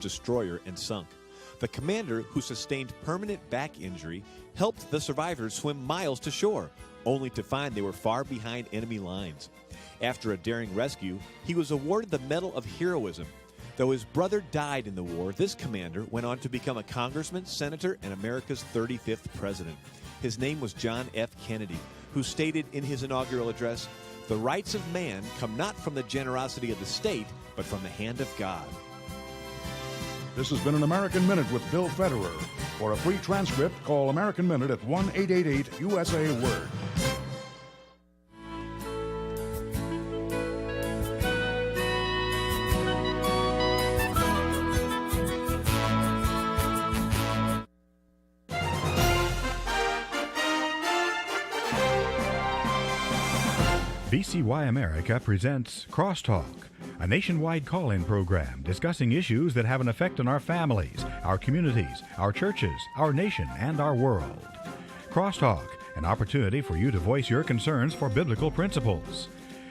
destroyer and sunk. The commander, who sustained permanent back injury, helped the survivors swim miles to shore, only to find they were far behind enemy lines. After a daring rescue, he was awarded the Medal of Heroism. Though his brother died in the war, this commander went on to become a congressman, senator, and America's 35th president. His name was John F. Kennedy, who stated in his inaugural address, "The rights of man come not from the generosity of the state, but from the hand of God." This has been an American Minute with Bill Federer. For a free transcript, call American Minute at 1-888-USA-WORD. VCY America presents Crosstalk, a nationwide call-in program discussing issues that have an effect on our families, our communities, our churches, our nation, and our world. Crosstalk, an opportunity for you to voice your concerns for biblical principles.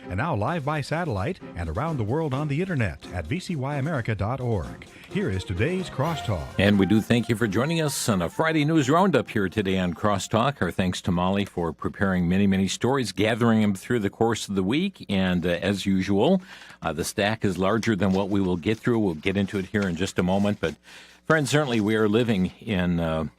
And now live by satellite and around the world on the internet at vcyamerica.org. Here is today's Crosstalk. And we do thank you for joining us on a Friday News Roundup here today on Crosstalk. Our thanks to Molly for preparing many, many stories, gathering them through the course of the week. And as usual, the stack is larger than what we will get through. We'll get into it here in just a moment. But friends, certainly we are living in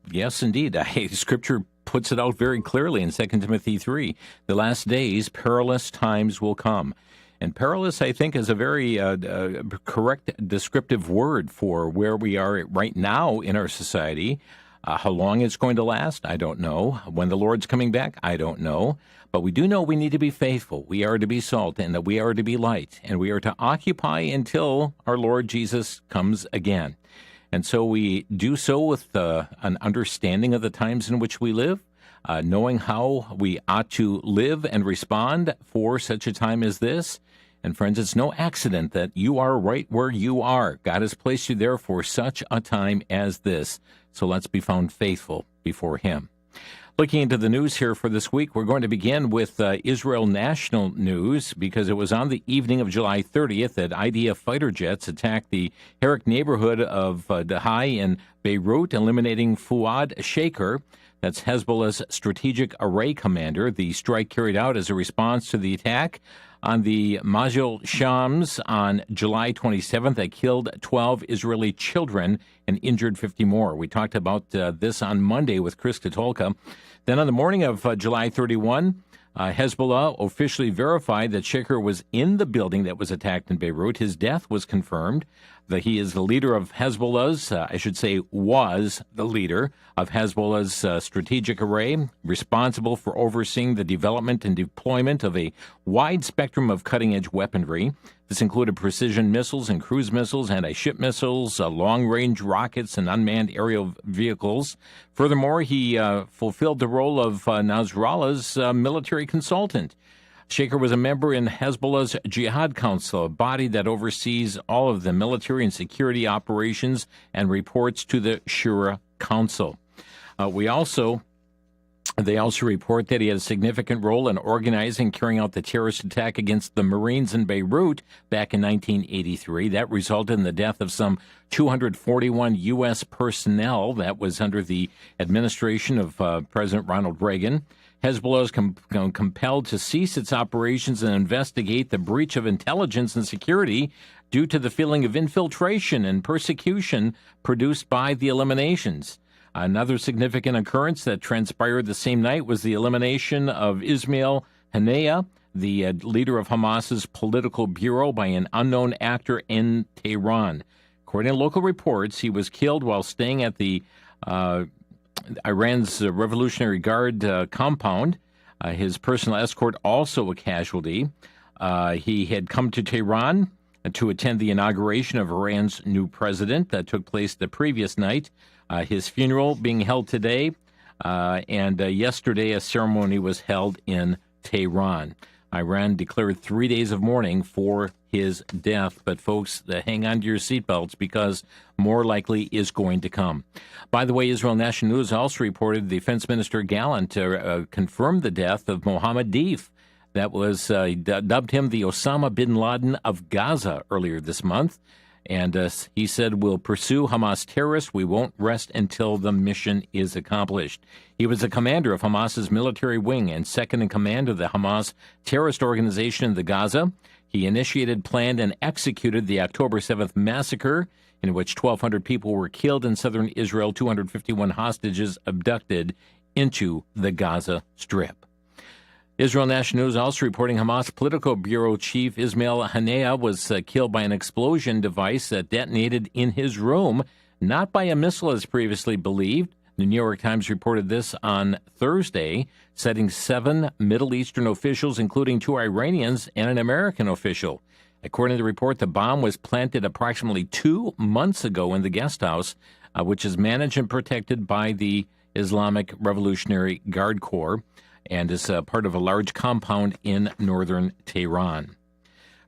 yes, indeed, Scripture puts it out very clearly in 2 Timothy 3. The last days, perilous times will come. And perilous, I think, is a very correct descriptive word for where we are right now in our society. How long it's going to last, I don't know. When the Lord's coming back, I don't know. But we do know we need to be faithful. We are to be salt, and that we are to be light. And we are to occupy until our Lord Jesus comes again. And so we do so with an understanding of the times in which we live, knowing how we ought to live and respond for such a time as this. And friends, it's no accident that you are right where you are. God has placed you there for such a time as this. So let's be found faithful before Him. Looking into the news here for this week, we're going to begin with Israel national news because it was on the evening of July 30th that IDF fighter jets attacked the Herrick neighborhood of Dahai in Beirut, eliminating Fuad Shaker. That's Hezbollah's strategic array commander. The strike carried out as a response to the attack on the Majil Shams on July 27th. That killed 12 Israeli children and injured 50 more. We talked about this on Monday with Chris Katolka. Then on the morning of July 31, Hezbollah officially verified that Shaker was in the building that was attacked in Beirut. His death was confirmed. That he is the leader of Hezbollah's, was the leader of Hezbollah's strategic array, responsible for overseeing the development and deployment of a wide spectrum of cutting-edge weaponry. This included precision missiles and cruise missiles, anti-ship missiles, long-range rockets, and unmanned aerial vehicles. Furthermore, he fulfilled the role of Nasrallah's military consultant. Shaker was a member in Hezbollah's Jihad Council, a body that oversees all of the military and security operations and reports to the Shura Council. They also report that he had a significant role in organizing and carrying out the terrorist attack against the Marines in Beirut back in 1983. That resulted in the death of some 241 U.S. personnel. That was under the administration of President Ronald Reagan. Hezbollah is compelled to cease its operations and investigate the breach of intelligence and security due to the feeling of infiltration and persecution produced by the eliminations. Another significant occurrence that transpired the same night was the elimination of Ismail Haniyeh, the leader of Hamas's political bureau, by an unknown actor in Tehran. According to local reports, he was killed while staying at the Iran's Revolutionary Guard compound. His personal escort also a casualty. He had come to Tehran to attend the inauguration of Iran's new president that took place the previous night. His funeral being held today, and yesterday a ceremony was held in Tehran. Iran declared 3 days of mourning for his death. But folks, hang on to your seatbelts because more likely is going to come. By the way, Israel National News also reported Defense Minister Gallant confirmed the death of Mohammed Deif. That was dubbed him the Osama bin Laden of Gaza earlier this month. And he said, we'll pursue Hamas terrorists. We won't rest until the mission is accomplished. He was the commander of Hamas's military wing and second in command of the Hamas terrorist organization in the Gaza. He initiated, planned, and executed the October 7th massacre, in which 1,200 people were killed in southern Israel, 251 hostages abducted into the Gaza Strip. Israel National News also reporting Hamas Political Bureau Chief Ismail Haniyeh was killed by an explosion device that detonated in his room, not by a missile as previously believed. The New York Times reported this on Thursday, citing 7 Middle Eastern officials, including 2 Iranians and an American official. According to the report, the bomb was planted approximately 2 months ago in the guest house, which is managed and protected by the Islamic Revolutionary Guard Corps, and is part of a large compound in northern Tehran.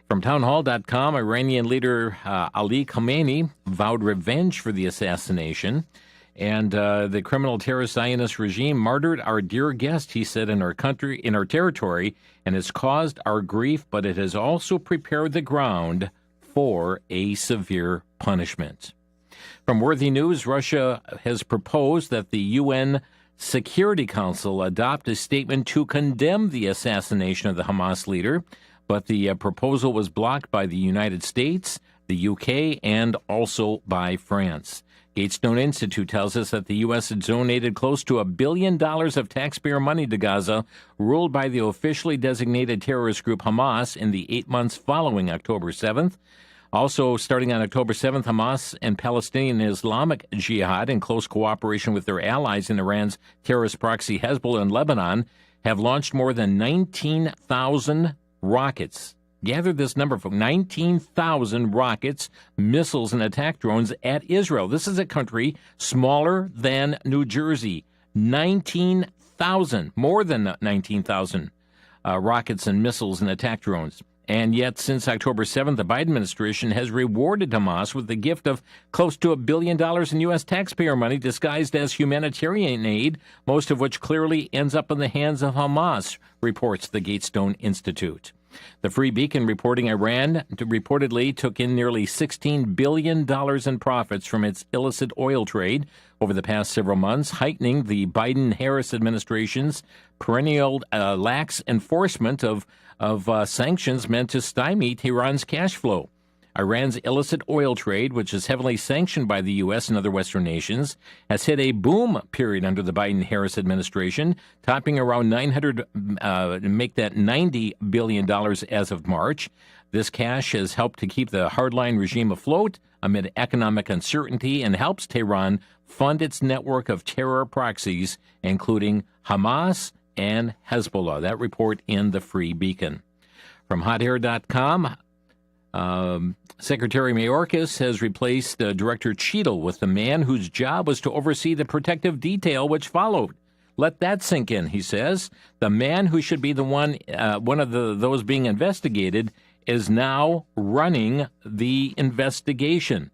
From townhall.com, Iranian leader Ali Khamenei vowed revenge for the assassination. And the criminal terrorist Zionist regime martyred our dear guest, he said, in our country, in our territory, and has caused our grief, but it has also prepared the ground for a severe punishment. From Worthy News, Russia has proposed that the UN Security Council adopt a statement to condemn the assassination of the Hamas leader, but the proposal was blocked by the United States, the UK, and also by France. Gatestone Institute tells us that the U.S. had donated close to $1 billion of taxpayer money to Gaza, ruled by the officially designated terrorist group Hamas in the 8 months following October 7th. Also, starting on October 7th, Hamas and Palestinian Islamic Jihad, in close cooperation with their allies in Iran's terrorist proxy Hezbollah in Lebanon, have launched more than 19,000 rockets. Gather this number from 19,000 rockets, missiles, and attack drones at Israel. This is a country smaller than New Jersey. 19,000, more than 19,000 rockets and missiles and attack drones. And yet, since October 7th, the Biden administration has rewarded Hamas with the gift of close to $1 billion in U.S. taxpayer money disguised as humanitarian aid, most of which clearly ends up in the hands of Hamas, reports the Gatestone Institute. The Free Beacon reporting Iran reportedly took in nearly $16 billion in profits from its illicit oil trade over the past several months, heightening the Biden-Harris administration's perennial lax enforcement of sanctions meant to stymie Tehran's cash flow. Iran's illicit oil trade, which is heavily sanctioned by the U.S. and other Western nations, has hit a boom period under the Biden-Harris administration, topping around make that $90 billion as of March. This cash has helped to keep the hardline regime afloat amid economic uncertainty and helps Tehran fund its network of terror proxies, including Hamas and Hezbollah. That report in the Free Beacon. From hotair.com, Secretary Mayorkas has replaced Director Cheadle with the man whose job was to oversee the protective detail which followed. Let that sink in, he says. The man who should be the one of those being investigated is now running the investigation.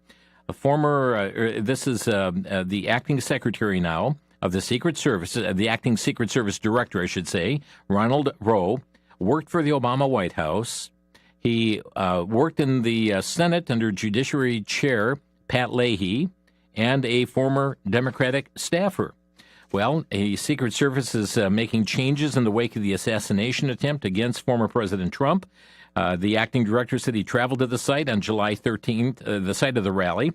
This is the acting secretary now of the Secret Service, the acting Secret Service director, I should say, Ronald Rowe, worked for the Obama White House. He worked in the Senate under Judiciary Chair Pat Leahy and a former Democratic staffer. Well, a Secret Service is making changes in the wake of the assassination attempt against former President Trump. The acting director said he traveled to the site on July 13th, the site of the rally.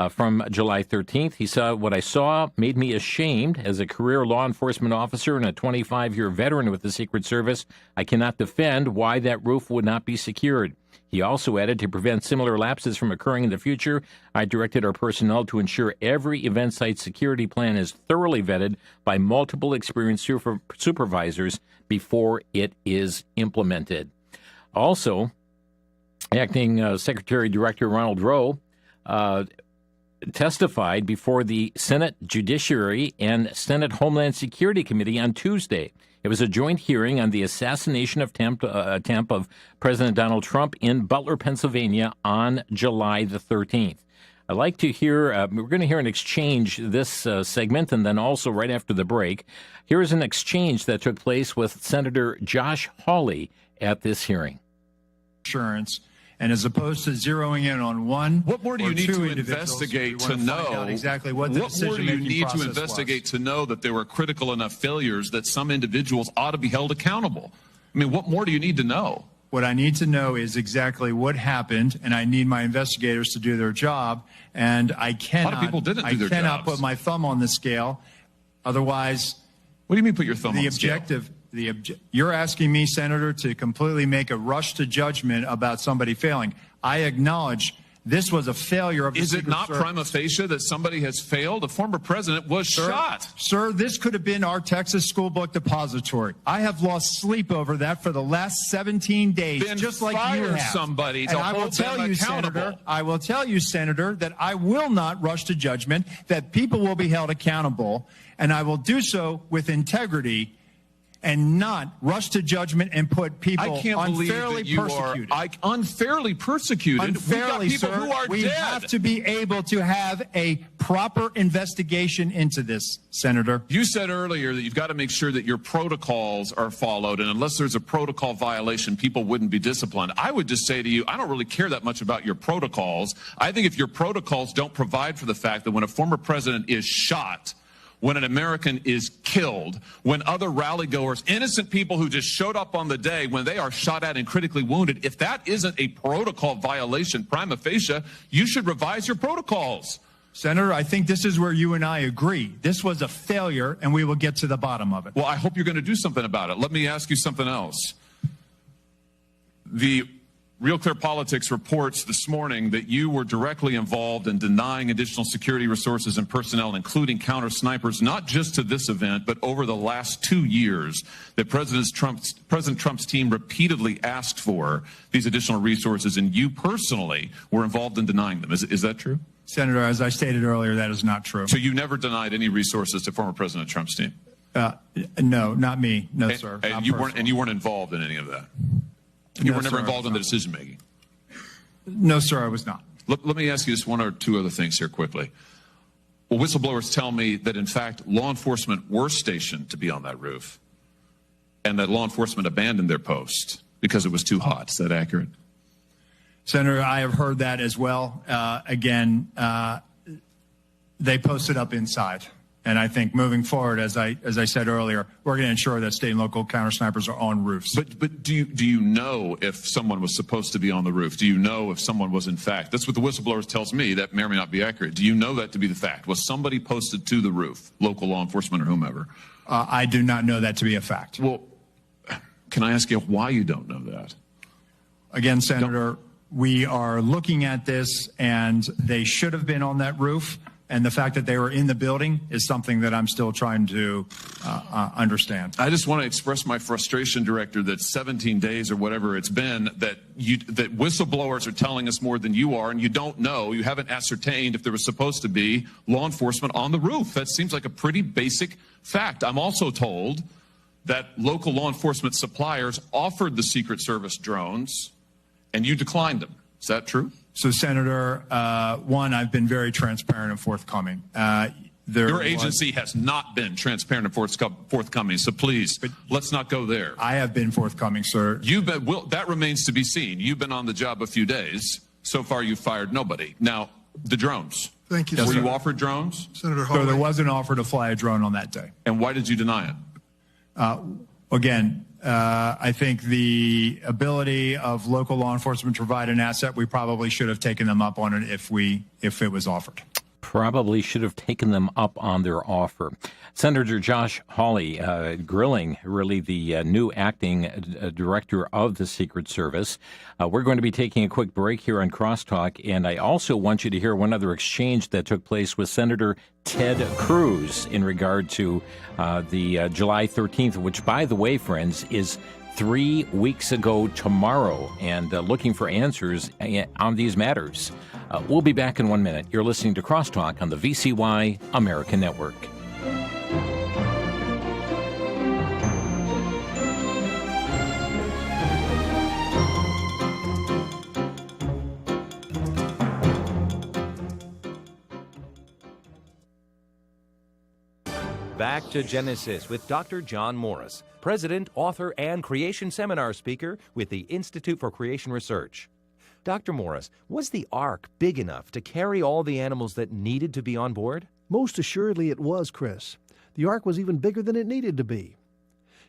From July 13th, he said, "What I saw made me ashamed. As a career law enforcement officer and a 25-year veteran with the Secret Service, I cannot defend why that roof would not be secured." He also added, "To prevent similar lapses from occurring in the future, I directed our personnel to ensure every event site security plan is thoroughly vetted by multiple experienced supervisors before it is implemented." Also, acting Secretary Director Ronald Rowe testified before the Senate Judiciary and Senate Homeland Security Committee on Tuesday. It was a joint hearing on the assassination attempt of President Donald Trump in Butler, Pennsylvania on July the 13th. I'd like to hear, we're going to hear an exchange this segment and then also right after the break. Here is an exchange that took place with Senator Josh Hawley at this hearing. Insurance And as opposed to zeroing in on one, what more do you need to investigate to know exactly what the decision-making process was? Investigate to know that there were critical enough failures that some individuals ought to be held accountable? I mean, what more do you need to know? What I need to know is exactly what happened, and I need my investigators to do their job. And I cannot. A lot of people didn't do their jobs. I cannot jobs. put my thumb on the scale. Otherwise, what do you mean put your thumb on the scale? You're asking me, Senator, to completely make a rush to judgment about somebody failing. I acknowledge this was a failure of the Is it Secret not Service. prima facie that somebody has failed? A former president was shot. Sir, this could have been our Texas school book depository. I have lost sleep over that for the last 17 days, Then just like fire you have. somebody to and I will hold tell them you, accountable. Senator, I will tell you, Senator, that I will not rush to judgment, that people will be held accountable, and I will do so with integrity and not rush to judgment and put people unfairly persecuted. Unfairly persecuted? Unfairly, We've got people sir. who are We dead. have to be able to have a proper investigation into this, Senator. You said earlier that you've got to make sure that your protocols are followed, and unless there's a protocol violation, people wouldn't be disciplined. I would just say to you, I don't really care that much about your protocols. I think if your protocols don't provide for the fact that when a former president is shot, when an American is killed, when other rally goers, innocent people who just showed up on the day, when they are shot at and critically wounded, if that isn't a protocol violation prima facie, you should revise your protocols. Senator, I think this is where you and I agree. This was a failure, and we will get to the bottom of it. Well, I hope you're going to do something about it. Let me ask you something else. The Real Clear Politics reports this morning that you were directly involved in denying additional security resources and personnel, including counter snipers, not just to this event, but over the last 2 years, that President Trump's team repeatedly asked for these additional resources, and you personally were involved in denying them. Is that true? Senator, as I stated earlier, that is not true. So you never denied any resources to former President Trump's team? No, not me. No, sir. And you weren't involved in any of that? You were never involved in the decision making? No, sir, I was not. Let me ask you just one or two other things here quickly. Well, whistleblowers tell me that, in fact, law enforcement were stationed to be on that roof and that law enforcement abandoned their post because it was too hot. Is that accurate? Senator, I have heard that as well. They posted up inside. And I think moving forward, as I said earlier, we're going to ensure that state and local counter snipers are on roofs. But do you know if someone was supposed to be on the roof? Do you know if someone was in fact? That's what the whistleblowers tells me. That may or may not be accurate. Do you know that to be the fact? Was somebody posted to the roof, local law enforcement or whomever? I do not know that to be a fact. Well, can I ask you why you don't know that? Again, Senator, we are looking at this, and they should have been on that roof. And the fact that they were in the building is something that I'm still trying to understand. I just want to express my frustration, Director, that 17 days or whatever it's been, that whistleblowers are telling us more than you are, and you don't know, you haven't ascertained if there was supposed to be law enforcement on the roof. That seems like a pretty basic fact. I'm also told that local law enforcement suppliers offered the Secret Service drones, and you declined them. Is that true? So, Senator, one, I've been very transparent and forthcoming. Your agency has not been transparent and forthcoming, so please, let's not go there. I have been forthcoming, sir. That remains to be seen. You've been on the job a few days. So far, you've fired nobody. Now, the drones. Thank you, Were sir. you offered drones? Senator So Hawley. there was an offer to fly a drone on that day. And why did you deny it? Again, I think the ability of local law enforcement to provide an asset, we probably should have taken them up on it if it was offered. Probably should have taken them up on their offer. Senator Josh Hawley grilling really the new acting director of the Secret Service. We're going to be taking a quick break here on Crosstalk, and I also want you to hear one other exchange that took place with Senator Ted Cruz in regard to the July 13th, which, by the way, friends, is 3 weeks ago tomorrow, and looking for answers on these matters. We'll be back in 1 minute. You're listening to Crosstalk on the VCY America Network. Back to Genesis with Dr. John Morris, president, author, and creation seminar speaker with the Institute for Creation Research. Dr. Morris, was the Ark big enough to carry all the animals that needed to be on board? Most assuredly it was, Chris. The Ark was even bigger than it needed to be.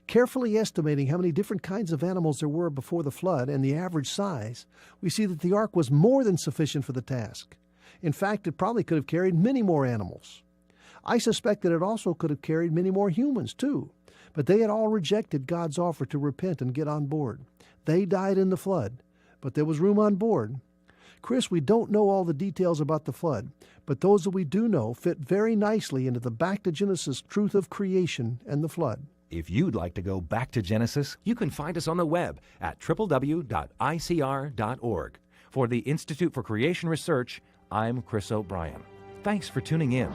Carefully estimating how many different kinds of animals there were before the flood and the average size, we see that the Ark was more than sufficient for the task. In fact, it probably could have carried many more animals. I suspect that it also could have carried many more humans, too. But they had all rejected God's offer to repent and get on board. They died in the flood, but there was room on board. Chris, we don't know all the details about the flood, but those that we do know fit very nicely into the back to Genesis truth of creation and the flood. If you'd like to go back to Genesis, you can find us on the web at www.icr.org. For the Institute for Creation Research, I'm Chris O'Brien. Thanks for tuning in.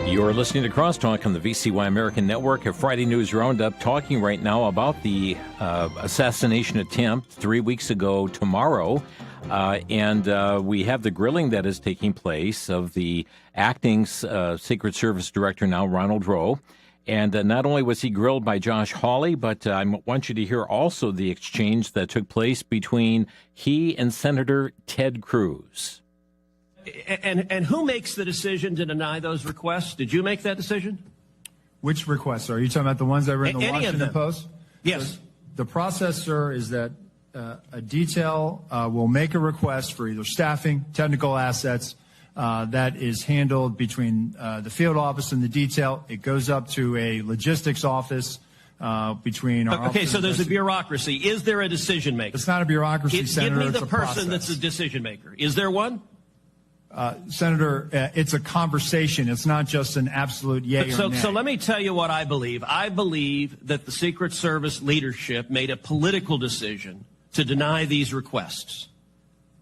You're listening to Crosstalk on the VCY American Network, a Friday News Roundup, talking right now about the assassination attempt 3 weeks ago tomorrow. And we have the grilling that is taking place of the acting Secret Service Director now, Ronald Rowe. And not only was he grilled by Josh Hawley, but I want you to hear also the exchange that took place between he and Senator Ted Cruz. And who makes the decision to deny those requests? Did you make that decision? Which requests? Are you talking about the ones that were in the Washington Post? Yes. So the process, sir, is that a detail will make a request for either staffing, technical assets. That is handled between the field office and the detail. It goes up to a logistics office between our Okay, so there's a bureaucracy. Is there a decision maker? It's not a bureaucracy, Senator. Give me the it's a person process. that's a decision maker. Is there one? Senator, it's a conversation. It's not just an absolute yay or nay. So let me tell you what I believe. I believe that the Secret Service leadership made a political decision to deny these requests.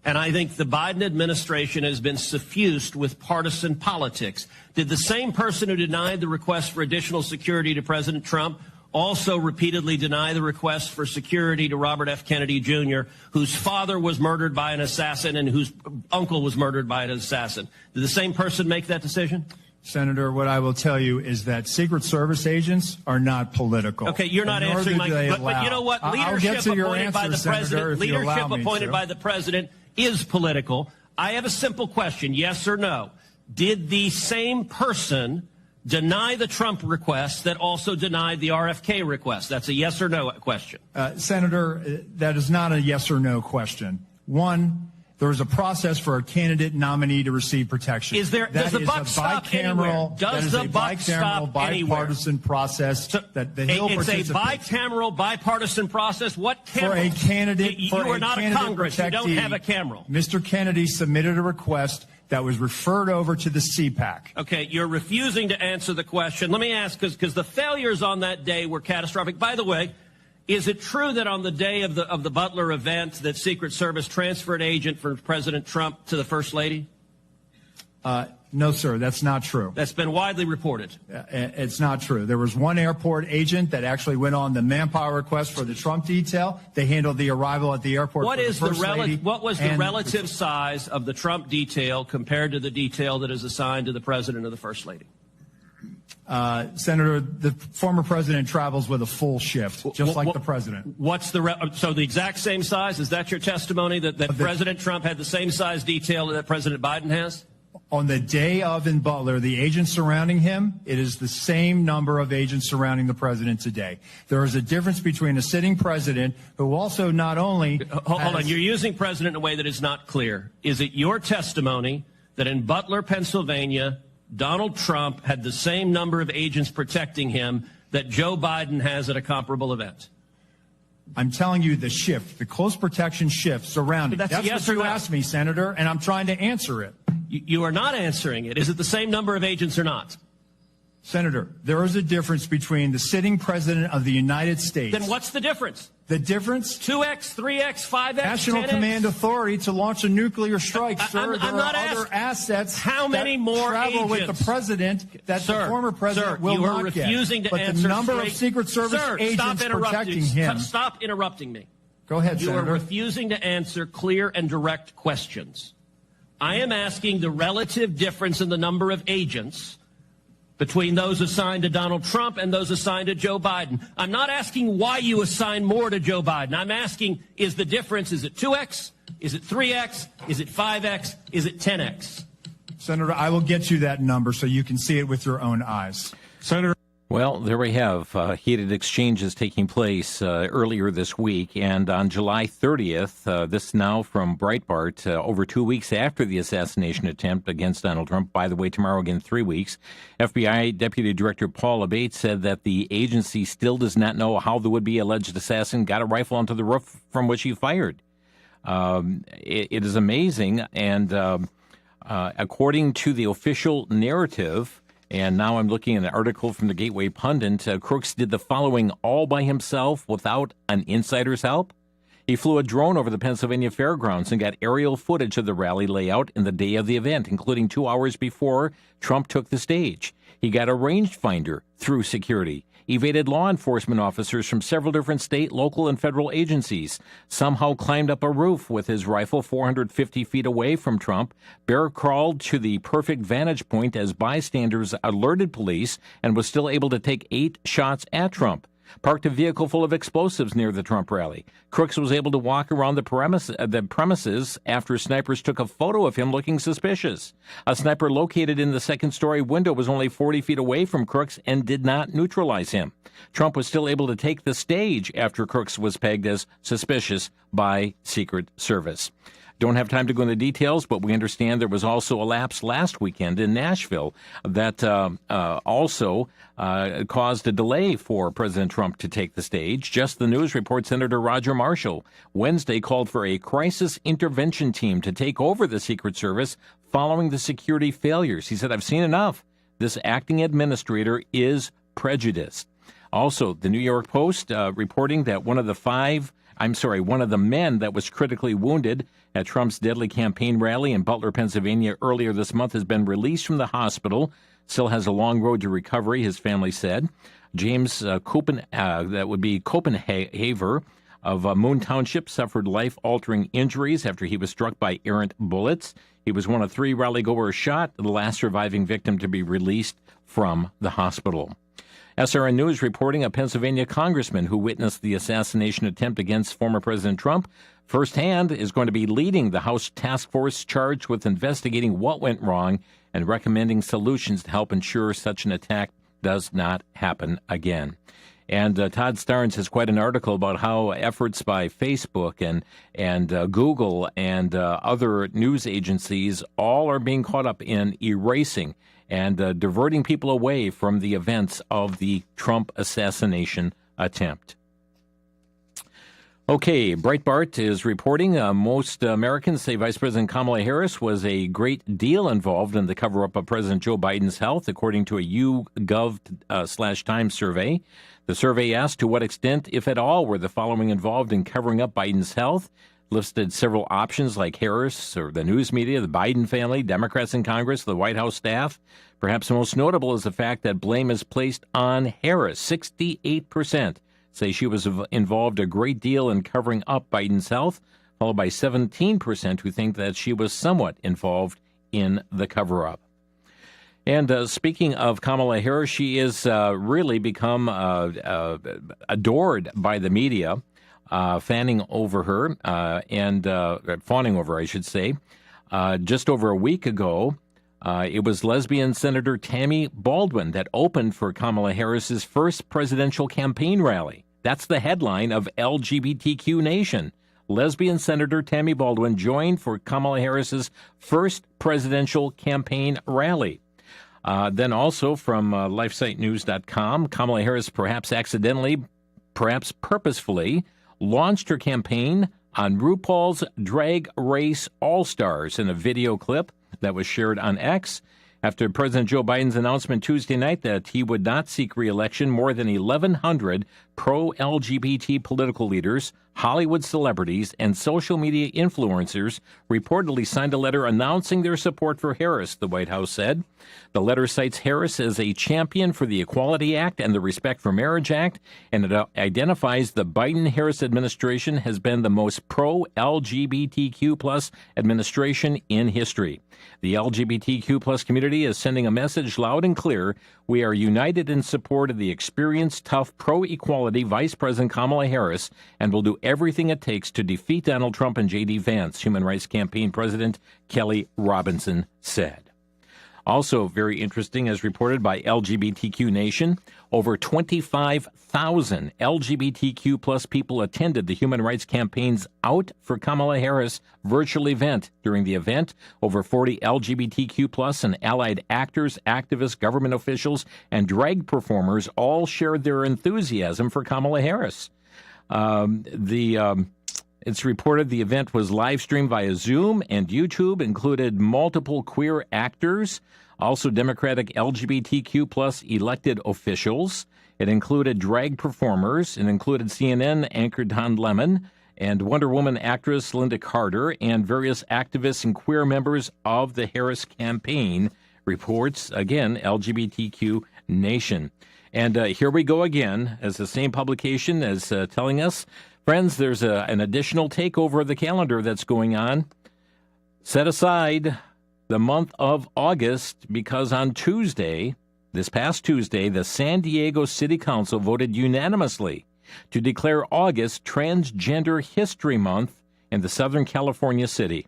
And I think the Biden administration has been suffused with partisan politics. Did the same person who denied the request for additional security to President Trump also repeatedly deny the request for security to Robert F. Kennedy Jr., whose father was murdered by an assassin and whose uncle was murdered by an assassin? Did the same person make that decision? Senator, what I will tell you is that Secret Service agents are not political. Okay, you're not answering my question. But you know what? Leadership appointed by the president, leadership appointed by the president is political. I have a simple question, yes or no. Did the same person deny the Trump request that also denied the RFK request? That's a yes or no question. Senator, that is not a yes or no question. One, there is a process for a candidate nominee to receive protection. Does the buck stop anywhere? Does the buck stop anywhere? Bipartisan process that the Hill It's a bicameral, bipartisan process. What cameral? For a candidate, you are not a Congress. You don't have a cameral. Mr. Kennedy submitted a request that was referred over to the CPAC. Okay, you're refusing to answer the question. Let me ask, because the failures on that day were catastrophic. By the way, is it true that on the day of the Butler event that Secret Service transferred agent for President Trump to the First Lady? No, sir, that's not true. That's been widely reported. It's not true. There was one airport agent that actually went on the manpower request for the Trump detail. They handled the arrival at the airport. What was the relative size of the Trump detail compared to the detail that is assigned to the President or the First Lady? Senator, the former president travels with a full shift, just like the president. So the exact same size? Is that your testimony, that President Trump had the same size detail that President Biden has? On the day of in Butler, the agents surrounding him, it is the same number of agents surrounding the president today. There is a difference between a sitting president who also not only... Hold on, you're using president in a way that is not clear. Is it your testimony that in Butler, Pennsylvania, Donald Trump had the same number of agents protecting him that Joe Biden has at a comparable event? I'm telling you the shift, the close protection shift surrounding. That's yes what you asked me, Senator, and I'm trying to answer it. You are not answering it. Is it the same number of agents or not? Senator, there is a difference between the sitting president of the United States. Then what's the difference? The difference? 2x, 3x, 5x, National 10x? Command Authority to launch a nuclear strike, sir. I'm not asking. Other assets how many more travel agents? With the president that the former president will you are not refusing get. To but answer the number straight. of Secret Service agents protecting him. Stop interrupting me. Go ahead, you Senator. You are refusing to answer clear and direct questions. I am asking the relative difference in the number of agents between those assigned to Donald Trump and those assigned to Joe Biden. I'm not asking why you assign more to Joe Biden. I'm asking, is the difference, is it 2x? Is it 3x? Is it 5x? Is it 10x? Senator, I will get you that number so you can see it with your own eyes. Senator. Well, there we have heated exchanges taking place earlier this week. And on July 30th, this now from Breitbart, over 2 weeks after the assassination attempt against Donald Trump, by the way, tomorrow again 3 weeks, FBI Deputy Director Paul Abate said that the agency still does not know how the would-be alleged assassin got a rifle onto the roof from which he fired. It is amazing. And according to the official narrative, and now I'm looking at an article from the Gateway Pundit, Crooks did the following all by himself without an insider's help. He flew a drone over the Pennsylvania Fairgrounds and got aerial footage of the rally layout in the day of the event, including 2 hours before Trump took the stage. He got a rangefinder through security, evaded law enforcement officers from several different state, local, and federal agencies, somehow climbed up a roof with his rifle 450 feet away from Trump, bear crawled to the perfect vantage point as bystanders alerted police, and was still able to take 8 shots at Trump. Parked a vehicle full of explosives near the Trump rally. Crooks was able to walk around the premises after snipers took a photo of him looking suspicious. A sniper located in the second-story window was only 40 feet away from Crooks and did not neutralize him. Trump was still able to take the stage after Crooks was pegged as suspicious by Secret Service. Don't have time to go into details, but we understand there was also a lapse last weekend in Nashville that also caused a delay for President Trump to take the stage. Just the News reports Senator Roger Marshall Wednesday called for a crisis intervention team to take over the Secret Service following the security failures. He said, "I've seen enough. This acting administrator is prejudiced." Also, the New York Post reporting that one of the men that was critically wounded at Trump's deadly campaign rally in Butler, Pennsylvania earlier this month has been released from the hospital. Still has a long road to recovery, his family said. James Copenhaver of Moon Township suffered life-altering injuries after he was struck by errant bullets. He was one of 3 rally-goers shot, the last surviving victim to be released from the hospital. SRN News reporting a Pennsylvania congressman who witnessed the assassination attempt against former President Trump firsthand is going to be leading the House task force charged with investigating what went wrong and recommending solutions to help ensure such an attack does not happen again. And Todd Starnes has quite an article about how efforts by Facebook and Google and other news agencies all are being caught up in erasing and diverting people away from the events of the Trump assassination attempt. Okay, Breitbart is reporting most Americans say Vice President Kamala Harris was a great deal involved in the cover-up of President Joe Biden's health, according to a YouGov/Time survey. The survey asked to what extent, if at all, were the following involved in covering up Biden's health. Listed several options like Harris or the news media, the Biden family, Democrats in Congress, the White House staff. Perhaps most notable is the fact that blame is placed on Harris. 68% say she was involved a great deal in covering up Biden's health, followed by 17% who think that she was somewhat involved in the cover-up. And speaking of Kamala Harris, she is really become adored by the media. Fawning over her, I should say. Just over a week ago, it was lesbian Senator Tammy Baldwin that opened for Kamala Harris's first presidential campaign rally. That's the headline of LGBTQ Nation. Lesbian Senator Tammy Baldwin joined for Kamala Harris's first presidential campaign rally. Then also from LifeSiteNews.com, Kamala Harris perhaps accidentally, perhaps purposefully, launched her campaign on RuPaul's Drag Race All-Stars in a video clip that was shared on X. After President Joe Biden's announcement Tuesday night that he would not seek re-election, more than 1,100 pro-LGBT political leaders Hollywood celebrities, and social media influencers reportedly signed a letter announcing their support for Harris, the White House said. The letter cites Harris as a champion for the Equality Act and the Respect for Marriage Act, and it identifies the Biden-Harris administration has been the most pro-LGBTQ plus administration in history. The LGBTQ plus community is sending a message loud and clear. We are united in support of the experienced, tough, pro-equality Vice President Kamala Harris and will do everything it takes to defeat Donald Trump and J.D. Vance, Human Rights Campaign President Kelly Robinson said. Also very interesting, as reported by LGBTQ Nation, over 25,000 LGBTQ plus people attended the Human Rights Campaign's Out for Kamala Harris virtual event. During the event, over 40 LGBTQ plus and allied actors, activists, government officials, and drag performers all shared their enthusiasm for Kamala Harris. It's reported the event was live streamed via Zoom, and YouTube included multiple queer actors, also Democratic LGBTQ plus elected officials. It included drag performers. It included CNN anchor Don Lemon and Wonder Woman actress Linda Carter and various activists and queer members of the Harris campaign, reports, again, LGBTQ Nation. And here we go again, as the same publication is telling us. Friends, there's an additional takeover of the calendar that's going on. Set aside the month of August because on Tuesday, this past Tuesday, the San Diego City Council voted unanimously to declare August Transgender History Month in the Southern California city.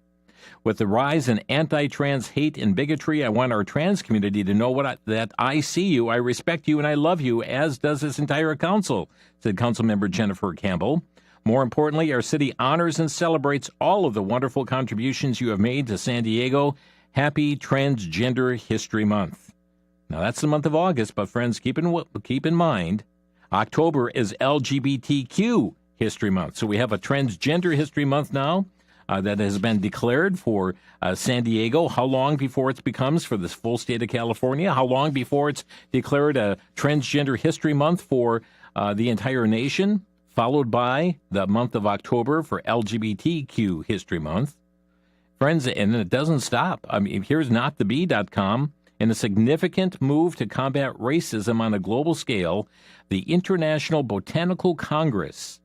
With the rise in anti-trans hate and bigotry, I want our trans community to know that I see you, I respect you, and I love you, as does this entire council, said Councilmember Jennifer Campbell. More importantly, our city honors and celebrates all of the wonderful contributions you have made to San Diego. Happy Transgender History Month. Now, that's the month of August, but friends, keep in mind, October is LGBTQ History Month. So we have a Transgender History Month now that has been declared for San Diego. How long before it becomes for this full state of California? How long before it's declared a Transgender History Month for the entire nation? Followed by the month of October for LGBTQ History Month. Friends, and it doesn't stop. I mean, here's notthebee.com. In a significant move to combat racism on a global scale, the International Botanical Congress.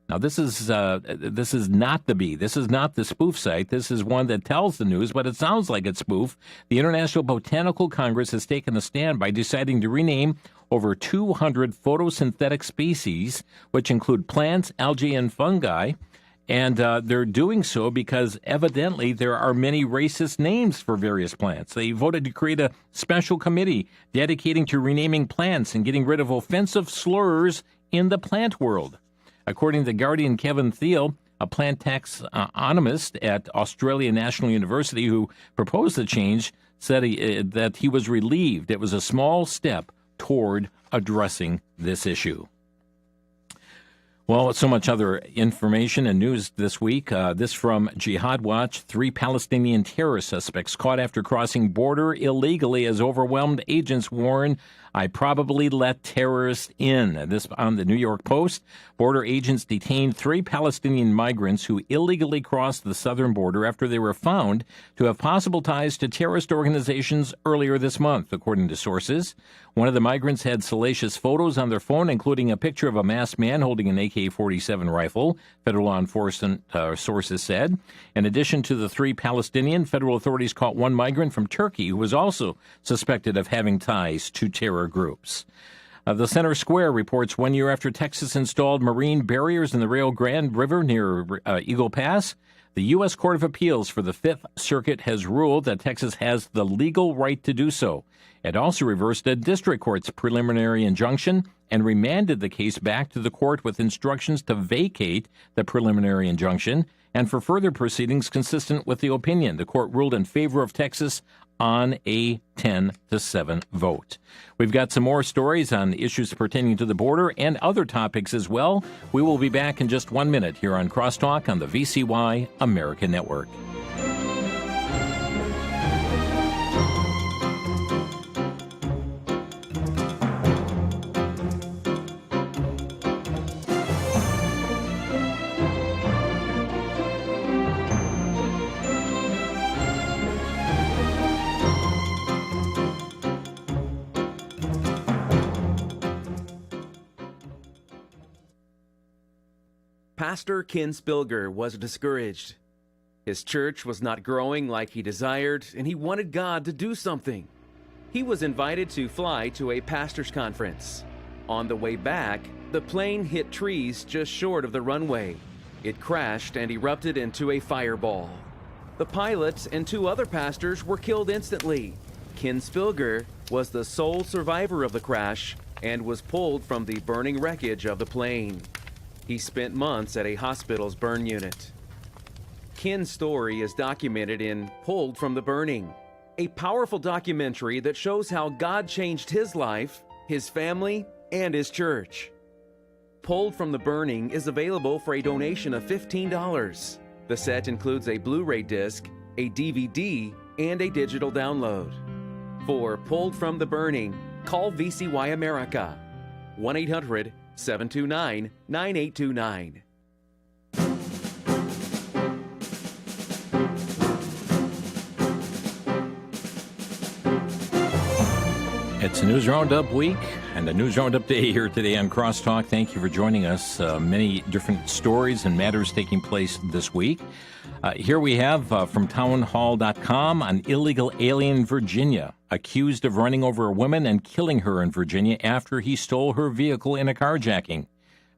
Now, this is not the Bee. This is not the spoof site. This is one that tells the news, but it sounds like it's spoof. The International Botanical Congress has taken a stand by deciding to rename over 200 photosynthetic species, which include plants, algae, and fungi. And they're doing so because evidently there are many racist names for various plants. They voted to create a special committee dedicating to renaming plants and getting rid of offensive slurs in the plant world. According to The Guardian, Kevin Thiel, a plant taxonomist at Australia National University who proposed the change, said that he was relieved. It was a small step toward addressing this issue. Well, so much other information and news this week. This from Jihad Watch. 3 Palestinian terror suspects caught after crossing border illegally as overwhelmed agents warn, I probably let terrorists in. This on the New York Post. Border agents detained 3 Palestinian migrants who illegally crossed the southern border after they were found to have possible ties to terrorist organizations earlier this month, according to sources. One of the migrants had salacious photos on their phone, including a picture of a masked man holding an AK-47 rifle, federal law enforcement sources said. In addition to the 3 Palestinian, federal authorities caught 1 migrant from Turkey who was also suspected of having ties to terror groups. The Center Square reports 1 year after Texas installed marine barriers in the Rio Grande River near Eagle Pass, the U.S. Court of Appeals for the Fifth Circuit has ruled that Texas has the legal right to do so. It also reversed a district court's preliminary injunction and remanded the case back to the court with instructions to vacate the preliminary injunction and for further proceedings consistent with the opinion. The court ruled in favor of Texas on a 10-7 vote. We've got some more stories on issues pertaining to the border and other topics as well. We will be back in just 1 minute here on Crosstalk on the VCY America Network. Pastor Ken Spilger was discouraged. His church was not growing like he desired, and he wanted God to do something. He was invited to fly to a pastor's conference. On the way back, the plane hit trees just short of the runway. It crashed and erupted into a fireball. The pilot and 2 other pastors were killed instantly. Ken Spilger was the sole survivor of the crash and was pulled from the burning wreckage of the plane. He spent months at a hospital's burn unit. Ken's story is documented in Pulled from the Burning, a powerful documentary that shows how God changed his life, his family, and his church. Pulled from the Burning is available for a donation of $15. The set includes a Blu-ray disc, a DVD, and a digital download. For Pulled from the Burning, call VCY America, 1-800-729-9829. It's a News Roundup week and a News Roundup day here today on Crosstalk. Thank you for joining us. Many different stories and matters taking place this week. Here we have from townhall.com, an illegal alien in Virginia accused of running over a woman and killing her in Virginia after he stole her vehicle in a carjacking.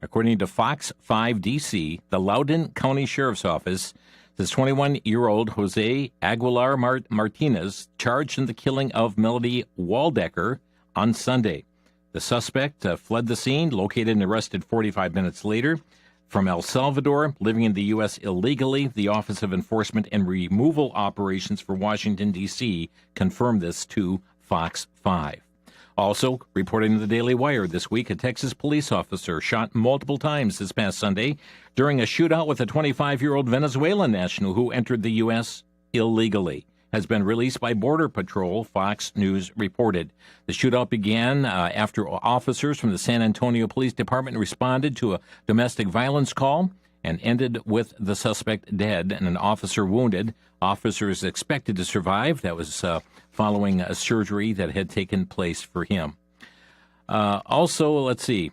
According to Fox 5 DC, the Loudoun County Sheriff's Office, this 21-year-old Jose Aguilar Martinez charged in the killing of Melody Waldecker on Sunday. The suspect fled the scene, located and arrested 45 minutes later. From El Salvador, living in the U.S. illegally, the Office of Enforcement and Removal Operations for Washington, D.C. confirmed this to Fox 5. Also, reporting in the Daily Wire this week, a Texas police officer shot multiple times this past Sunday during a shootout with a 25-year-old Venezuelan national who entered the U.S. illegally. Has been released by Border Patrol, Fox News reported. The shootout began after officers from the San Antonio Police Department responded to a domestic violence call and ended with the suspect dead and an officer wounded. Officer is expected to survive. That was following a surgery that had taken place for him. Also, let's see.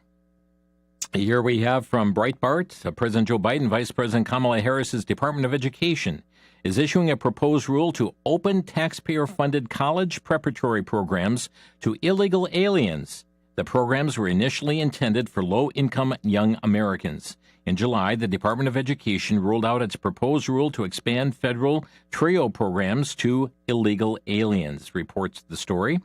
Here we have from Breitbart, President Joe Biden, Vice President Kamala Harris's Department of Education is issuing a proposed rule to open taxpayer-funded college preparatory programs to illegal aliens. The programs were initially intended for low-income young Americans. In July, the Department of Education ruled out its proposed rule to expand federal TRIO programs to illegal aliens, reports the story.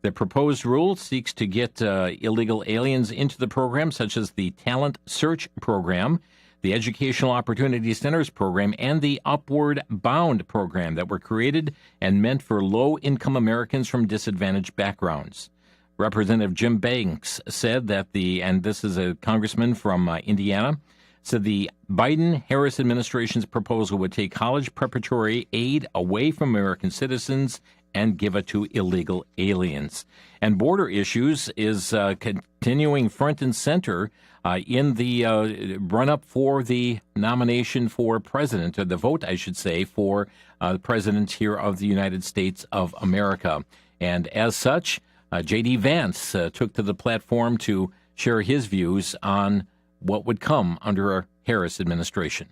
The proposed rule seeks to get illegal aliens into the program, such as the Talent Search Program, the Educational Opportunity Centers Program, and the Upward Bound Program that were created and meant for low-income Americans from disadvantaged backgrounds. Representative Jim Banks said that and this is a congressman from Indiana, said the Biden-Harris administration's proposal would take college preparatory aid away from American citizens and give it to illegal aliens. And border issues is continuing front and center in the run-up for the nomination for president, or the vote, I should say, for the president here of the United States of America. And as such, J.D. Vance took to the platform to share his views on what would come under a Harris administration.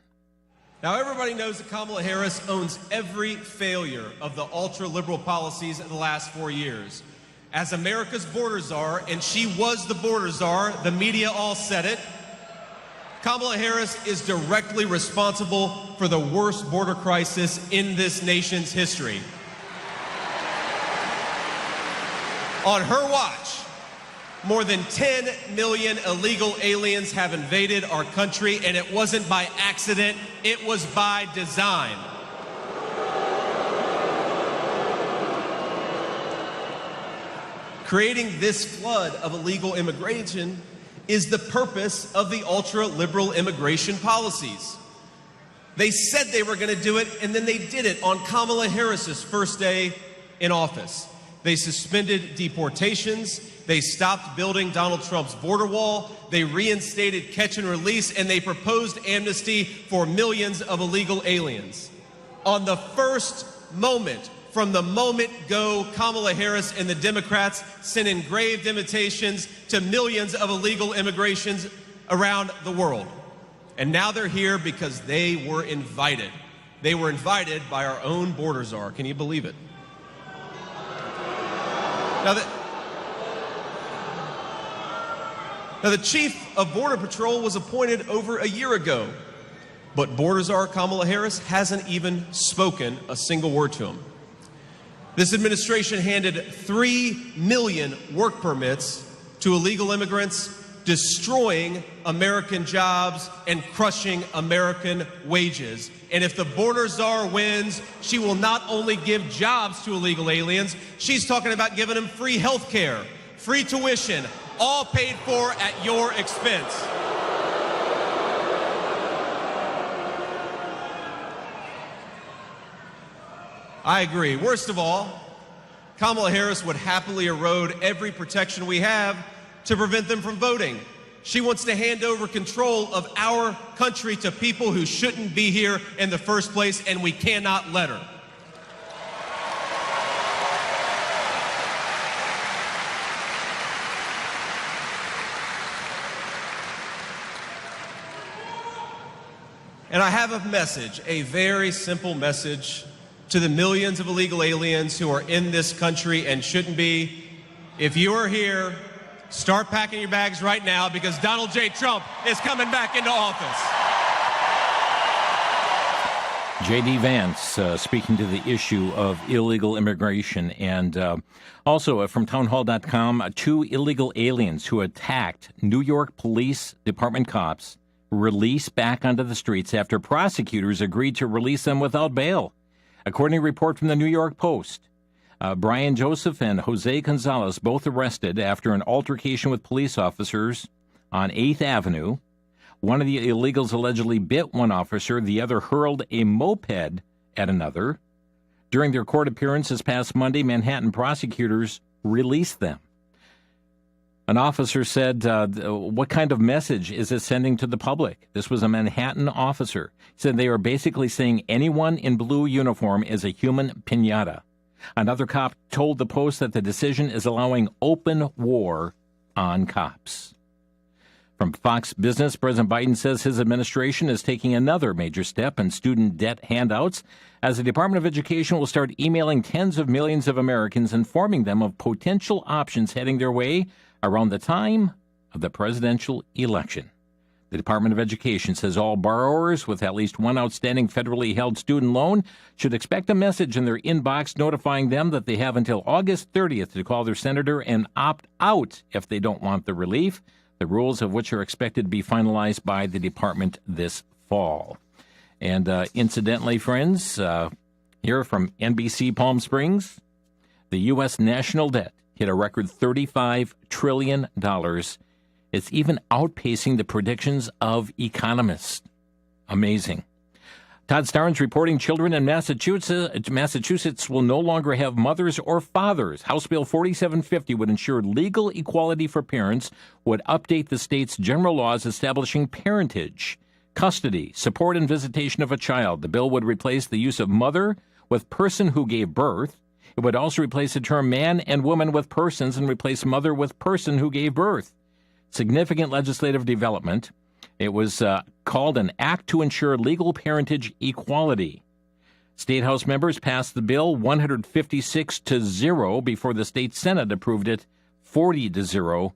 Now, everybody knows that Kamala Harris owns every failure of the ultra-liberal policies of the last 4 years. As America's border czar, and she was the border czar, the media all said it, Kamala Harris is directly responsible for the worst border crisis in this nation's history. On her watch, more than 10 million illegal aliens have invaded our country, and it wasn't by accident, it was by design. Creating this flood of illegal immigration is the purpose of the ultra-liberal immigration policies. They said they were going to do it, and then they did it on Kamala Harris's first day in office. They suspended deportations, they stopped building Donald Trump's border wall, they reinstated catch and release, and they proposed amnesty for millions of illegal aliens. On the first moment, from the moment go, Kamala Harris and the Democrats sent engraved invitations to millions of illegal immigrations around the world. And now they're here because they were invited. They were invited by our own border czar. Can you believe it? Now, the chief of Border Patrol was appointed over a year ago, but border czar Kamala Harris hasn't even spoken a single word to him. This administration handed 3 million work permits to illegal immigrants, destroying American jobs and crushing American wages. And if the border czar wins, she will not only give jobs to illegal aliens, she's talking about giving them free health care, free tuition, all paid for at your expense. I agree. Worst of all, Kamala Harris would happily erode every protection we have to prevent them from voting. She wants to hand over control of our country to people who shouldn't be here in the first place, and we cannot let her. And I have a message, a very simple message to the millions of illegal aliens who are in this country and shouldn't be. If you are here, start packing your bags right now, because Donald J. Trump is coming back into office. J.D. Vance speaking to the issue of illegal immigration. And also from townhall.com, 2 illegal aliens who attacked New York Police Department cops released back onto the streets after prosecutors agreed to release them without bail. According to a report from the New York Post, Brian Joseph and Jose Gonzalez both arrested after an altercation with police officers on 8th Avenue. One of the illegals allegedly bit one officer. The other hurled a moped at another. During their court appearance this past Monday, Manhattan prosecutors released them. An officer said, what kind of message is it sending to the public? This was a Manhattan officer. He said they are basically saying anyone in blue uniform is a human piñata. Another cop told the Post that the decision is allowing open war on cops. From Fox Business, President Biden says his administration is taking another major step in student debt handouts, as the Department of Education will start emailing tens of millions of Americans, informing them of potential options heading their way around the time of the presidential election. The Department of Education says all borrowers with at least one outstanding federally held student loan should expect a message in their inbox notifying them that they have until August 30th to call their senator and opt out if they don't want the relief, the rules of which are expected to be finalized by the department this fall. And incidentally, friends, here from NBC Palm Springs, the U.S. national debt hit a record $35 trillion. It's even outpacing the predictions of economists. Amazing. Todd Starnes reporting children in Massachusetts will no longer have mothers or fathers. House Bill 4750 would ensure legal equality for parents, would update the state's general laws establishing parentage, custody, support, and visitation of a child. The bill would replace the use of mother with person who gave birth. It would also replace the term man and woman with persons and replace mother with person who gave birth. Significant legislative development. It was called an Act to Ensure Legal Parentage Equality. State House members passed the bill 156-0 before the state Senate approved it 40-0.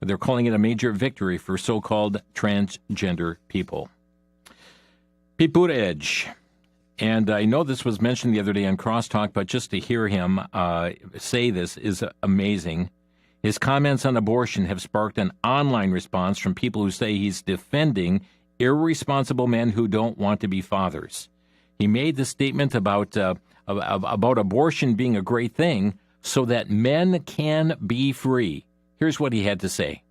They're calling it a major victory for so-called transgender people. Pete Buttigieg. And I know this was mentioned the other day on Crosstalk, but just to hear him say this is amazing. His comments on abortion have sparked an online response from people who say he's defending irresponsible men who don't want to be fathers. He made the statement about abortion being a great thing so that men can be free. Here's what he had to say.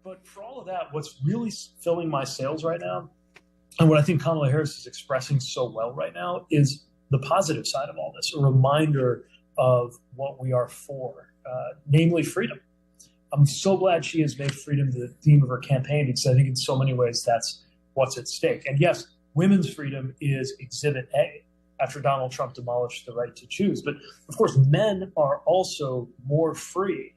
But for all of that, what's really filling my sails right now, and what I think Kamala Harris is expressing so well right now, is the positive side of all this, a reminder of what we are for, namely freedom. I'm so glad she has made freedom the theme of her campaign, because I think in so many ways that's what's at stake. And yes, women's freedom is Exhibit A after Donald Trump demolished the right to choose. But of course, men are also more free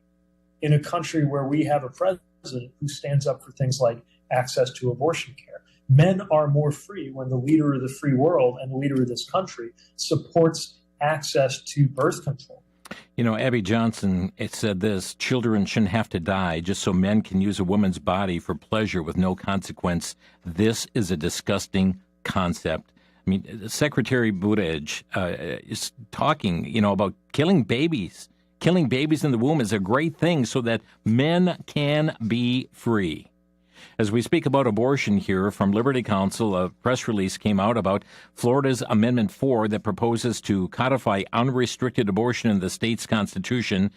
in a country where we have a president who stands up for things like access to abortion care. Men are more free when the leader of the free world and the leader of this country supports access to birth control. You know, Abby Johnson said this: children shouldn't have to die just so men can use a woman's body for pleasure with no consequence. This is a disgusting concept. I mean, Secretary Buttigieg is talking, about killing babies. Killing babies in the womb is a great thing so that men can be free. As we speak about abortion here, from Liberty Counsel, a press release came out about Florida's Amendment 4 that proposes to codify unrestricted abortion in the state's constitution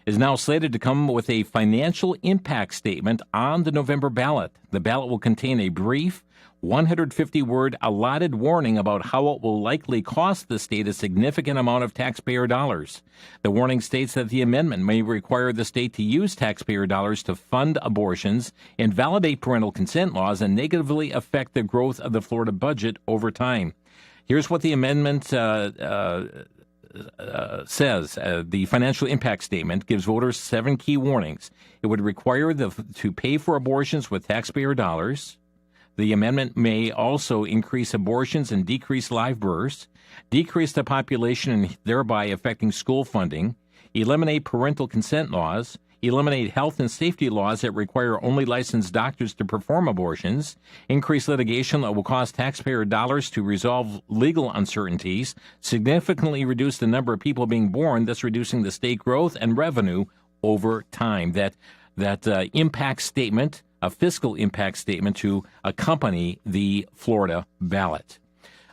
is now slated to come with a financial impact statement on the November ballot. The ballot will contain a brief 150-word allotted warning about how it will likely cost the state a significant amount of taxpayer dollars. The warning states that the amendment may require the state to use taxpayer dollars to fund abortions, invalidate parental consent laws, and negatively affect the growth of the Florida budget over time. Here's what the amendment says. The financial impact statement gives voters 7 key warnings. It would require to pay for abortions with taxpayer dollars. The amendment may also increase abortions and decrease live births, decrease the population and thereby affecting school funding, eliminate parental consent laws, eliminate health and safety laws that require only licensed doctors to perform abortions, increase litigation that will cost taxpayer dollars to resolve legal uncertainties, significantly reduce the number of people being born, thus reducing the state growth and revenue over time. That impact statement, a fiscal impact statement to accompany the Florida ballot.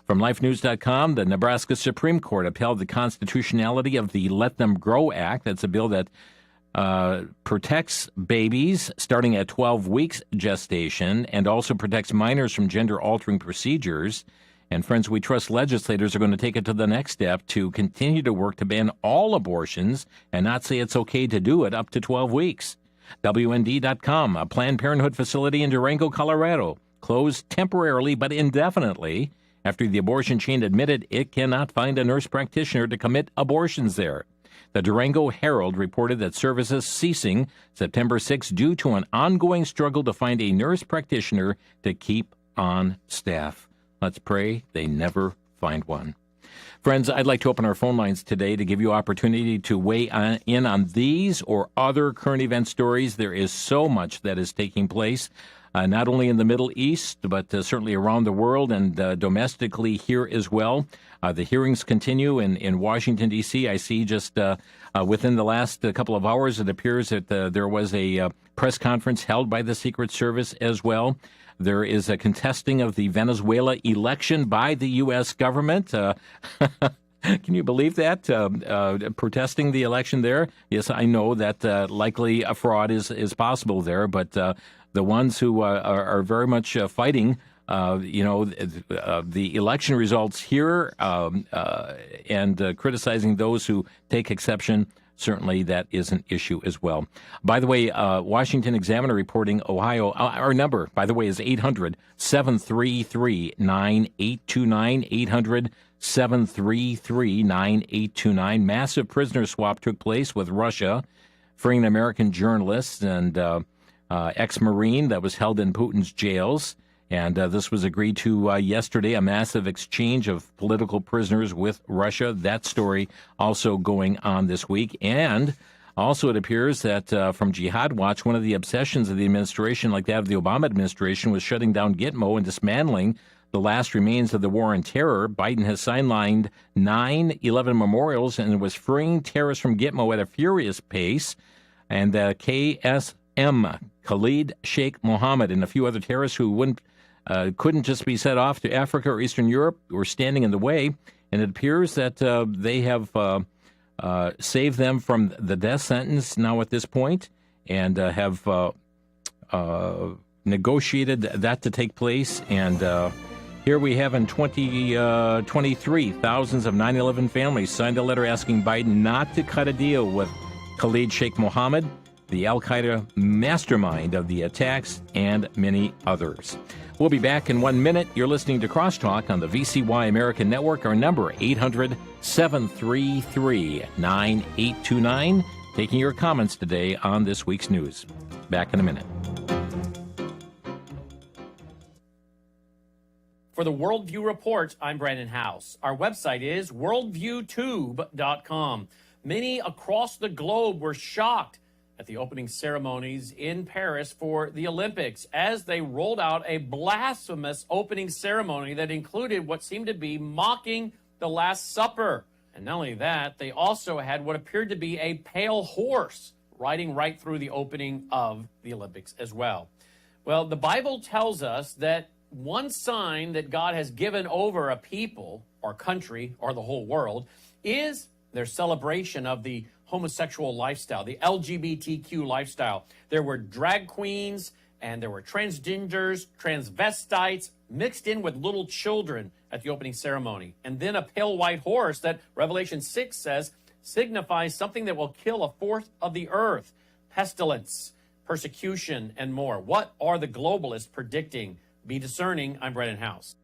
From LifeNews.com, the Nebraska Supreme Court upheld the constitutionality of the Let Them Grow Act. That's a bill that protects babies starting at 12 weeks gestation and also protects minors from gender-altering procedures. And friends, we trust legislators are going to take it to the next step to continue to work to ban all abortions and not say it's okay to do it up to 12 weeks. WND.com, a Planned Parenthood facility in Durango, Colorado, closed temporarily but indefinitely after the abortion chain admitted it cannot find a nurse practitioner to commit abortions there. The Durango Herald reported that services ceasing September 6 due to an ongoing struggle to find a nurse practitioner to keep on staff. Let's pray they never find one. Friends, I'd like to open our phone lines today to give you opportunity to weigh in on these or other current event stories. There is so much that is taking place, not only in the Middle East, but certainly around the world and domestically here as well. The hearings continue in Washington, D.C. I see just within the last couple of hours, it appears that there was a press conference held by the Secret Service as well. There is a contesting of the Venezuela election by the U.S. government. Can you believe that? Protesting the election there? Yes, I know that likely a fraud is possible there, but the ones who are very much fighting, the election results here and criticizing those who take exception, certainly that is an issue as well. By the way, Washington Examiner reporting Ohio, our number, by the way, is 800-733-9829, 800-733-9829. Massive prisoner swap took place with Russia, freeing an American journalist and ex-Marine that was held in Putin's jails. And this was agreed to yesterday, a massive exchange of political prisoners with Russia. That story also going on this week. And also it appears that from Jihad Watch, one of the obsessions of the administration, like that of the Obama administration, was shutting down Gitmo and dismantling the last remains of the war on terror. Biden has sidelined 9/11 memorials and was freeing terrorists from Gitmo at a furious pace. And KSM, Khalid Sheikh Mohammed, and a few other terrorists who couldn't just be set off to Africa or Eastern Europe were standing in the way. And it appears that they have saved them from the death sentence now at this point and have negotiated that to take place. And here we have in 2023, thousands of 9/11 families signed a letter asking Biden not to cut a deal with Khalid Sheikh Mohammed, the al-Qaeda mastermind of the attacks, and many others. We'll be back in 1 minute. You're listening to Crosstalk on the VCY America Network. Our number, 800-733-9829. Taking your comments today on this week's news. Back in a minute. For the Worldview Report, I'm Brandon House. Our website is worldviewtube.com. Many across the globe were shocked at the opening ceremonies in Paris for the Olympics as they rolled out a blasphemous opening ceremony that included what seemed to be mocking the Last Supper. And not only that, they also had what appeared to be a pale horse riding right through the opening of the Olympics as well. Well, the Bible tells us that one sign that God has given over a people or country or the whole world is their celebration of the homosexual lifestyle, the LGBTQ lifestyle. There were drag queens and there were transgenders, transvestites mixed in with little children at the opening ceremony. And then a pale white horse that Revelation 6 says signifies something that will kill a fourth of the earth, pestilence, persecution, and more. What are the globalists predicting? Be discerning. I'm Brennan House.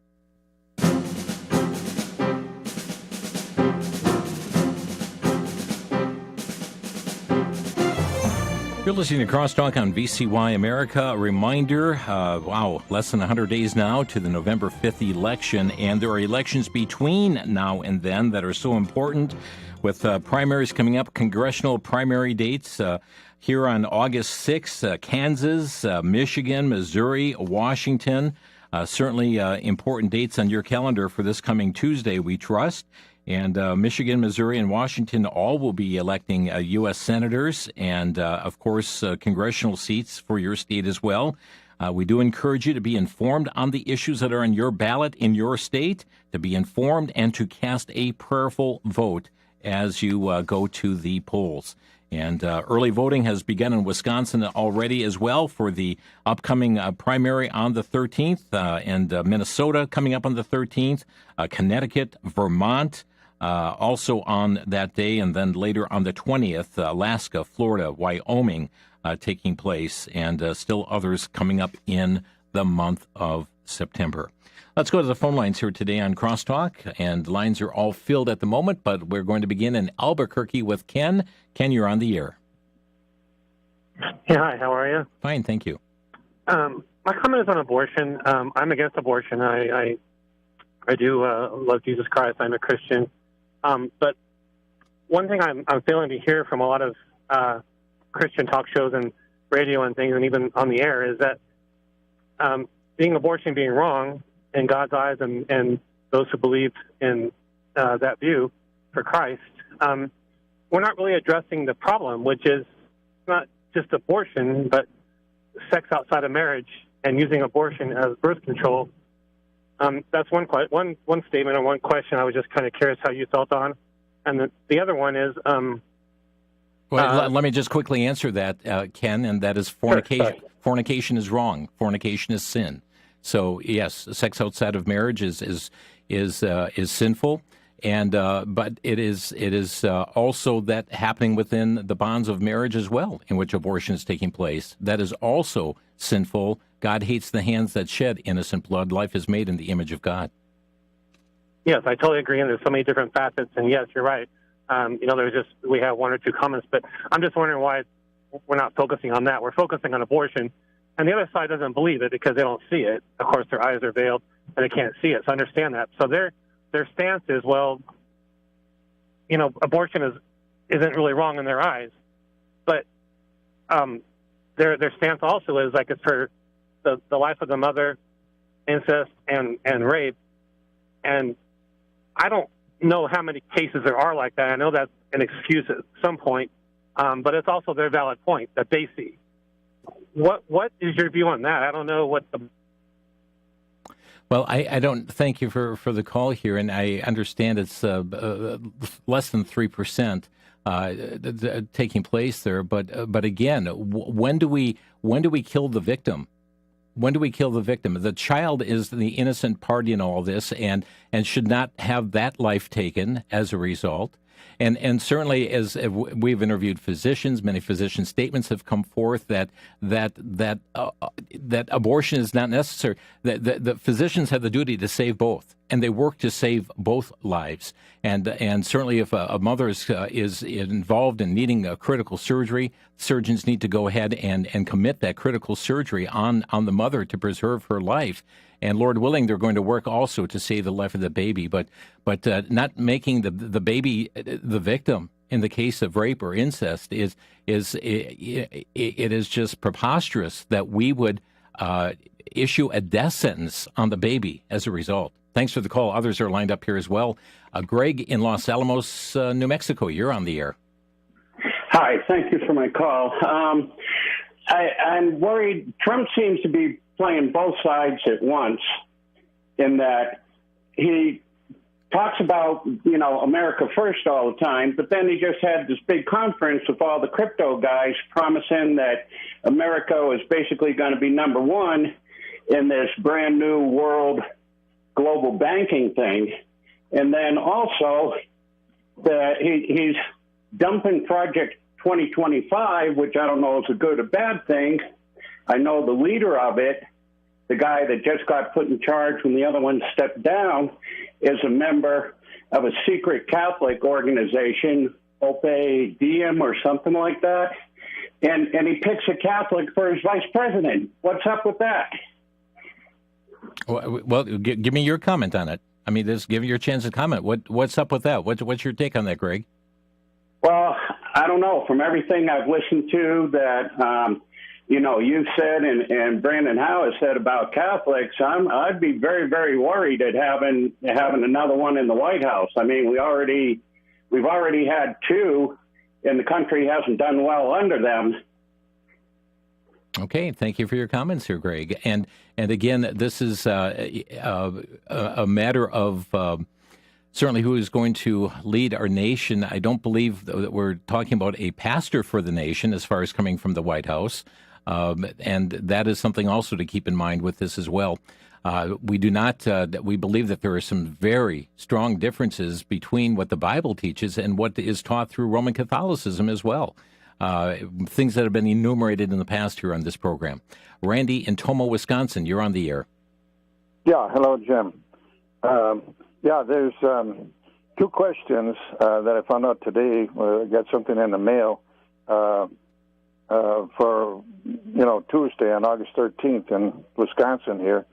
You're listening to Crosstalk on VCY America. A reminder, less than 100 days now to the November 5th election, and there are elections between now and then that are so important with primaries coming up, congressional primary dates here on August 6th, Kansas, Michigan, Missouri, Washington. Certainly important dates on your calendar for this coming Tuesday, we trust. And Michigan, Missouri, and Washington all will be electing U.S. senators and, of course, congressional seats for your state as well. We do encourage you to be informed on the issues that are on your ballot in your state, to be informed and to cast a prayerful vote as you go to the polls. And early voting has begun in Wisconsin already as well for the upcoming primary on the 13th, and Minnesota coming up on the 13th, Connecticut, Vermont, also on that day, and then later on the 20th, Alaska, Florida, Wyoming taking place, and still others coming up in the month of September. Let's go to the phone lines here today on Crosstalk, and lines are all filled at the moment, but we're going to begin in Albuquerque with Ken. Ken, you're on the air. Yeah, hi, how are you? Fine, thank you. My comment is on abortion. I'm against abortion. I do love Jesus Christ. I'm a Christian. But one thing I'm failing to hear from a lot of Christian talk shows and radio and things, and even on the air, is that abortion being wrong in God's eyes and those who believe in that view for Christ, we're not really addressing the problem, which is not just abortion, but sex outside of marriage and using abortion as birth control. That's one statement and one question I was just kind of curious how you felt on. And the other one is... let me just quickly answer that, Ken, and that is fornication. Sure, fornication is wrong. Fornication is sin. So, yes, sex outside of marriage is sinful. And but it is also that happening within the bonds of marriage as well, in which abortion is taking place. That is also sinful. God hates the hands that shed innocent blood. Life is made in the image of God. Yes, I totally agree. And there's so many different facets. And yes, you're right. We have one or two comments, but I'm just wondering why we're not focusing on that. We're focusing on abortion, and the other side doesn't believe it because they don't see it. Of course, their eyes are veiled and they can't see it. So I understand that. So their stance is, well, abortion isn't really wrong in their eyes, but their stance also is like it's for the life of the mother, incest and rape, and I don't know how many cases there are like that. I know that's an excuse at some point, but it's also their valid point that they see. What is your view on that? I don't know what the... Well, I don't thank you for the call here, and I understand it's less than 3% taking place there. But again, when do we kill the victim? When do we kill the victim? The child is the innocent party in all this, and should not have that life taken as a result. And certainly, as we've interviewed physicians, many physician statements have come forth that abortion is not necessary. The physicians have the duty to save both, and they work to save both lives. And certainly, if a mother is involved in needing a critical surgery, surgeons need to go ahead and commit that critical surgery on the mother to preserve her life. And Lord willing, they're going to work also to save the life of the baby, but not making the baby the victim in the case of rape or incest it is just preposterous that we would issue a death sentence on the baby as a result. Thanks for the call. Others are lined up here as well. Greg in Los Alamos, New Mexico, you're on the air. Hi, thank you for my call. I'm worried. Trump seems to be playing both sides at once in that he talks about, America first all the time, but then he just had this big conference with all the crypto guys promising that America was basically going to be number one in this brand new world global banking thing. And then also that he's dumping Project 2025, which I don't know is a good or bad thing. I know the leader of it, the guy that just got put in charge when the other one stepped down, is a member of a secret Catholic organization, Ope Diem or something like that. And he picks a Catholic for his vice president. What's up with that? Well, give me your comment on it. I mean, just give you your chance to comment. What's up with that? What's your take on that, Greg? Well, I don't know. From everything I've listened to that, you've said and Brandon Howe has said about Catholics, I'd be very, very worried at having another one in the White House. I mean, we've already had two, and the country hasn't done well under them. Okay, thank you for your comments here, Greg. And again, this is a matter of certainly who is going to lead our nation. I don't believe that we're talking about a pastor for the nation as far as coming from the White House. And that is something also to keep in mind with this as well. We believe that there are some very strong differences between what the Bible teaches and what is taught through Roman Catholicism as well. Things that have been enumerated in the past here on this program. Randy in Tomo, Wisconsin, you're on the air. Yeah, hello, Jim. There's two questions that I found out today. I got something in the mail for, Tuesday on August 13th in Wisconsin here,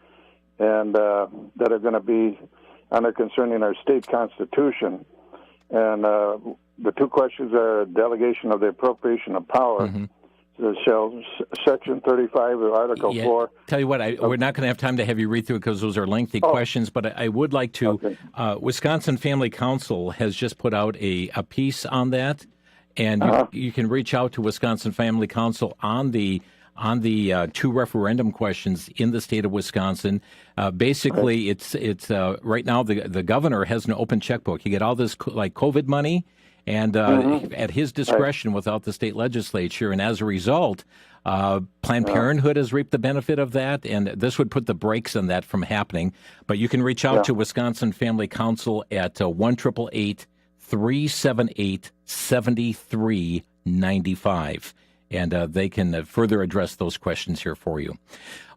and that are going to be concerning our state constitution. And the two questions are delegation of the appropriation of power. Mm-hmm. Section 35 of Article 4. Tell you what, we're not going to have time to have you read through it because those are lengthy questions, but I would like to. Okay. Wisconsin Family Council has just put out a piece on that, and you can reach out to Wisconsin Family Council on the two referendum questions in the state of Wisconsin. Basically, it's right now the governor has an open checkbook. You get all this like COVID money. And at his discretion without the state legislature. And as a result, Planned Parenthood has reaped the benefit of that. And this would put the brakes on that from happening. But you can reach out to Wisconsin Family Council at 1-888-378-7395. And they can further address those questions here for you.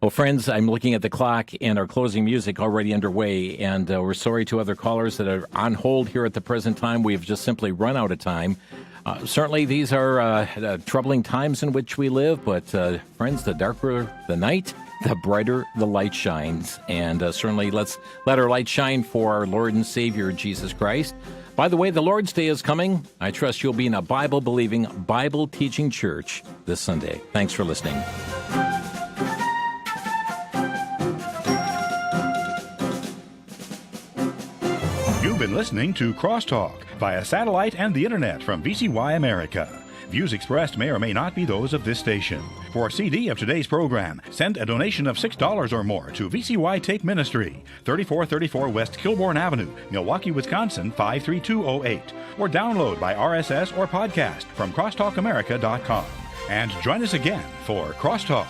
Well, friends, I'm looking at the clock and our closing music already underway, and we're sorry to other callers that are on hold here at the present time. We've just simply run out of time. Certainly, these are troubling times in which we live, but friends, the darker the night, the brighter the light shines. And certainly, let's let our light shine for our Lord and Savior, Jesus Christ. By the way, the Lord's Day is coming. I trust you'll be in a Bible-believing, Bible-teaching church this Sunday. Thanks for listening. You've been listening to Crosstalk via satellite and the internet from VCY America. Views expressed may or may not be those of this station. For a CD of today's program, send a donation of $6 or more to VCY Tape Ministry, 3434 West Kilbourne Avenue, Milwaukee, Wisconsin, 53208, or download by RSS or podcast from crosstalkamerica.com. And join us again for Crosstalk.